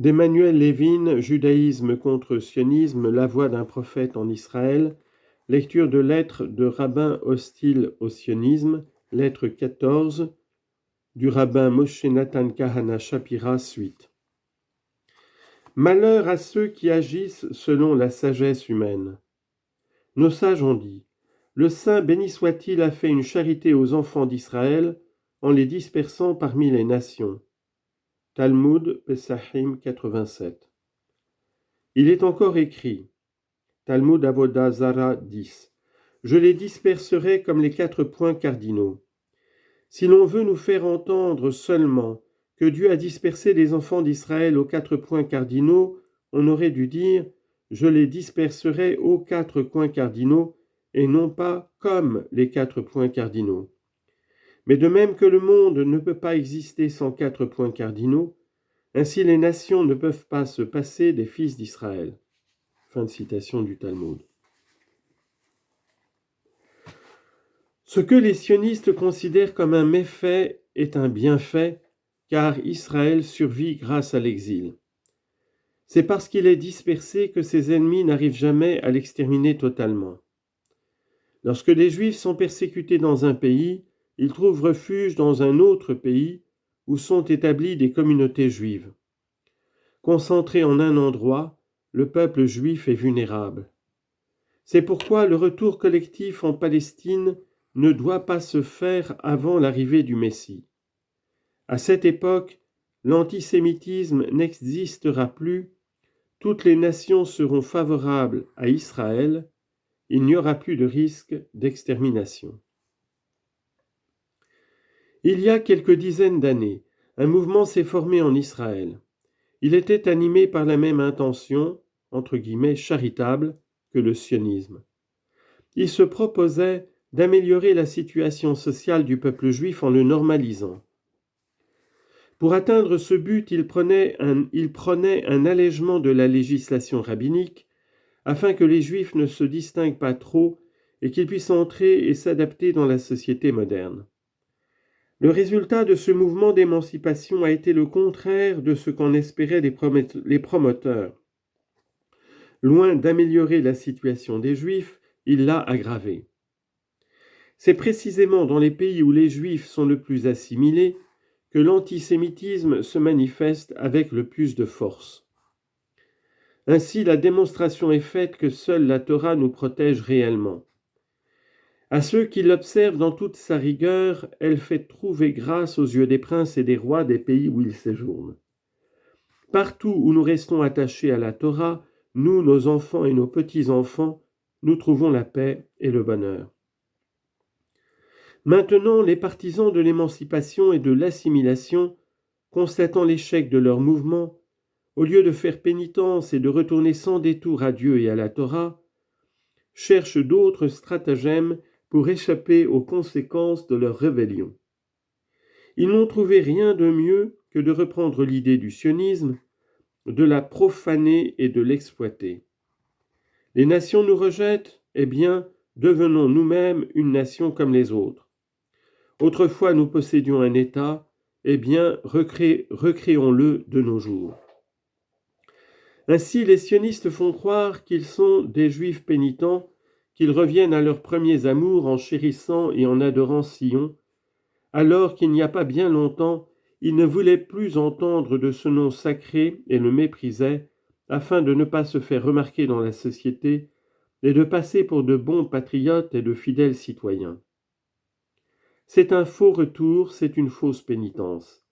D'Emmanuel Levin, Judaïsme contre sionisme, la voix d'un prophète en Israël, lecture de lettres de rabbins hostiles au sionisme, lettre 14, du rabbin Moshe Nathan Kahana Shapira, suite. Malheur à ceux qui agissent selon la sagesse humaine. Nos sages ont dit, le Saint béni soit-il a fait une charité aux enfants d'Israël en les dispersant parmi les nations. Talmud, Pesachim 87. Il est encore écrit, Talmud Avoda Zara 10, je les disperserai comme les 4 points cardinaux. Si l'on veut nous faire entendre seulement que Dieu a dispersé les enfants d'Israël aux 4 points cardinaux, on aurait dû dire, je les disperserai aux 4 points cardinaux et non pas comme les 4 points cardinaux. Mais de même que le monde ne peut pas exister sans 4 points cardinaux, ainsi les nations ne peuvent pas se passer des fils d'Israël. Fin de citation du Talmud. Ce que les sionistes considèrent comme un méfait est un bienfait, car Israël survit grâce à l'exil. C'est parce qu'il est dispersé que ses ennemis n'arrivent jamais à l'exterminer totalement. Lorsque les Juifs sont persécutés dans un pays, ils trouvent refuge dans un autre pays où sont établies des communautés juives. Concentré en un endroit, le peuple juif est vulnérable. C'est pourquoi le retour collectif en Palestine ne doit pas se faire avant l'arrivée du Messie. À cette époque, l'antisémitisme n'existera plus, toutes les nations seront favorables à Israël, il n'y aura plus de risque d'extermination. Il y a quelques dizaines d'années, un mouvement s'est formé en Israël. Il était animé par la même intention, entre guillemets charitable, que le sionisme. Il se proposait d'améliorer la situation sociale du peuple juif en le normalisant. Pour atteindre ce but, il prenait un allègement de la législation rabbinique afin que les Juifs ne se distinguent pas trop et qu'ils puissent entrer et s'adapter dans la société moderne. Le résultat de ce mouvement d'émancipation a été le contraire de ce qu'en espéraient les promoteurs. Loin d'améliorer la situation des Juifs, il l'a aggravée. C'est précisément dans les pays où les Juifs sont le plus assimilés que l'antisémitisme se manifeste avec le plus de force. Ainsi, la démonstration est faite que seule la Torah nous protège réellement. À ceux qui l'observent dans toute sa rigueur, elle fait trouver grâce aux yeux des princes et des rois des pays où ils séjournent. Partout où nous restons attachés à la Torah, nous, nos enfants et nos petits-enfants, nous trouvons la paix et le bonheur. Maintenant, les partisans de l'émancipation et de l'assimilation, constatant l'échec de leur mouvement, au lieu de faire pénitence et de retourner sans détour à Dieu et à la Torah, cherchent d'autres stratagèmes pour échapper aux conséquences de leur rébellion. Ils n'ont trouvé rien de mieux que de reprendre l'idée du sionisme, de la profaner et de l'exploiter. Les nations nous rejettent, eh bien, devenons nous-mêmes une nation comme les autres. Autrefois nous possédions un État, eh bien, recréons-le de nos jours. Ainsi, les sionistes font croire qu'ils sont des Juifs pénitents, qu'ils reviennent à leurs premiers amours en chérissant et en adorant Sion, alors qu'il n'y a pas bien longtemps, ils ne voulaient plus entendre de ce nom sacré et le méprisaient, afin de ne pas se faire remarquer dans la société et de passer pour de bons patriotes et de fidèles citoyens. C'est un faux retour, c'est une fausse pénitence,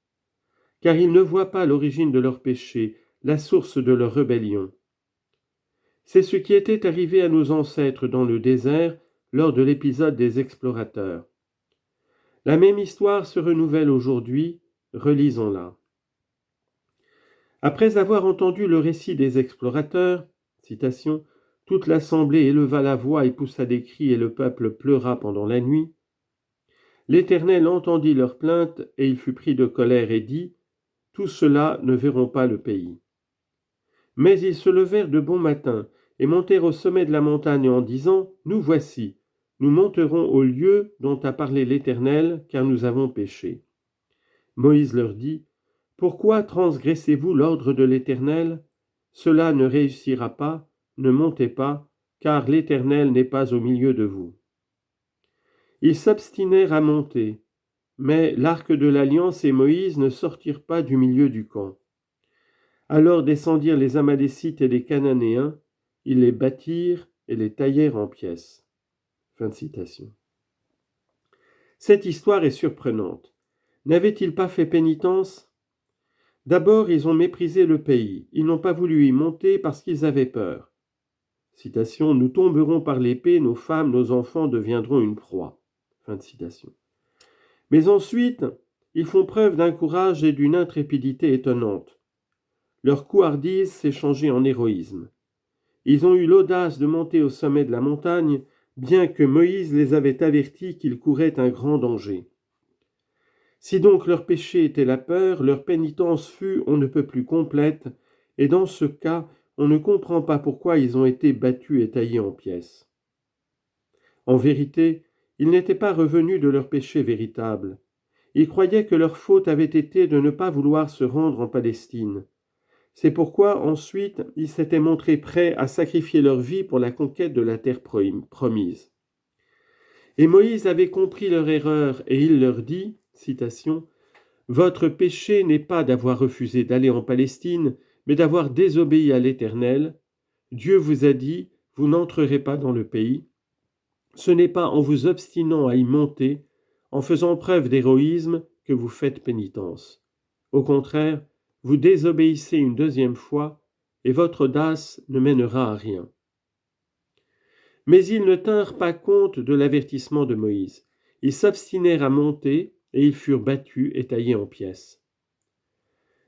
car ils ne voient pas l'origine de leur péché, la source de leur rébellion. C'est ce qui était arrivé à nos ancêtres dans le désert lors de l'épisode des explorateurs. La même histoire se renouvelle aujourd'hui, relisons-la. Après avoir entendu le récit des explorateurs, citation, toute l'assemblée éleva la voix et poussa des cris et le peuple pleura pendant la nuit. L'Éternel entendit leurs plaintes et il fut pris de colère et dit, tous ceux-là ne verront pas le pays. Mais ils se levèrent de bon matin et montèrent au sommet de la montagne en disant, nous voici, nous monterons au lieu dont a parlé l'Éternel, car nous avons péché. Moïse leur dit, Pourquoi transgressez-vous l'ordre de l'Éternel? Cela ne réussira pas, ne montez pas, car l'Éternel n'est pas au milieu de vous. » Ils s'obstinèrent à monter, mais l'arc de l'Alliance et Moïse ne sortirent pas du milieu du camp. Alors descendirent les Amalécites et les Cananéens, ils les battirent et les taillèrent en pièces. Fin de citation. Cette histoire est surprenante. N'avaient-ils pas fait pénitence? D'abord, ils ont méprisé le pays. Ils n'ont pas voulu y monter parce qu'ils avaient peur. Citation, « Nous tomberons par l'épée, nos femmes, nos enfants deviendront une proie. » Fin de citation. Mais ensuite, ils font preuve d'un courage et d'une intrépidité étonnante. Leur couardise s'est changée en héroïsme. Ils ont eu l'audace de monter au sommet de la montagne, bien que Moïse les avait avertis qu'ils couraient un grand danger. Si donc leur péché était la peur, leur pénitence fut on ne peut plus complète, et dans ce cas, on ne comprend pas pourquoi ils ont été battus et taillés en pièces. En vérité, ils n'étaient pas revenus de leur péché véritable. Ils croyaient que leur faute avait été de ne pas vouloir se rendre en Palestine. C'est pourquoi, ensuite, ils s'étaient montrés prêts à sacrifier leur vie pour la conquête de la terre promise. Et Moïse avait compris leur erreur, et il leur dit, citation, « Votre péché n'est pas d'avoir refusé d'aller en Palestine, mais d'avoir désobéi à l'Éternel. Dieu vous a dit, vous n'entrerez pas dans le pays. Ce n'est pas en vous obstinant à y monter, en faisant preuve d'héroïsme, que vous faites pénitence. Au contraire, vous désobéissez une deuxième fois, et votre audace ne mènera à rien. » Mais ils ne tinrent pas compte de l'avertissement de Moïse. Ils s'obstinèrent à monter, et ils furent battus et taillés en pièces.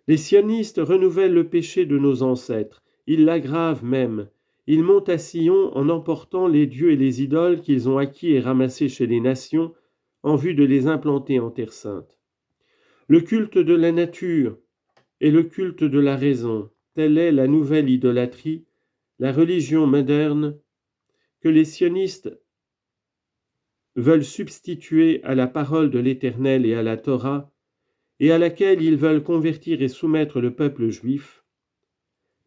Les sionistes renouvellent le péché de nos ancêtres, ils l'aggravent même. Ils montent à Sion en emportant les dieux et les idoles qu'ils ont acquis et ramassés chez les nations, en vue de les implanter en terre sainte. Le culte de la nature et le culte de la raison, telle est la nouvelle idolâtrie, la religion moderne que les sionistes veulent substituer à la parole de l'Éternel et à la Torah, et à laquelle ils veulent convertir et soumettre le peuple juif.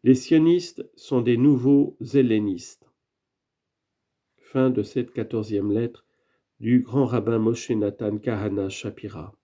Les sionistes sont des nouveaux hellénistes. Fin de cette 14e lettre du grand rabbin Moshe Nathan Kahana Shapira.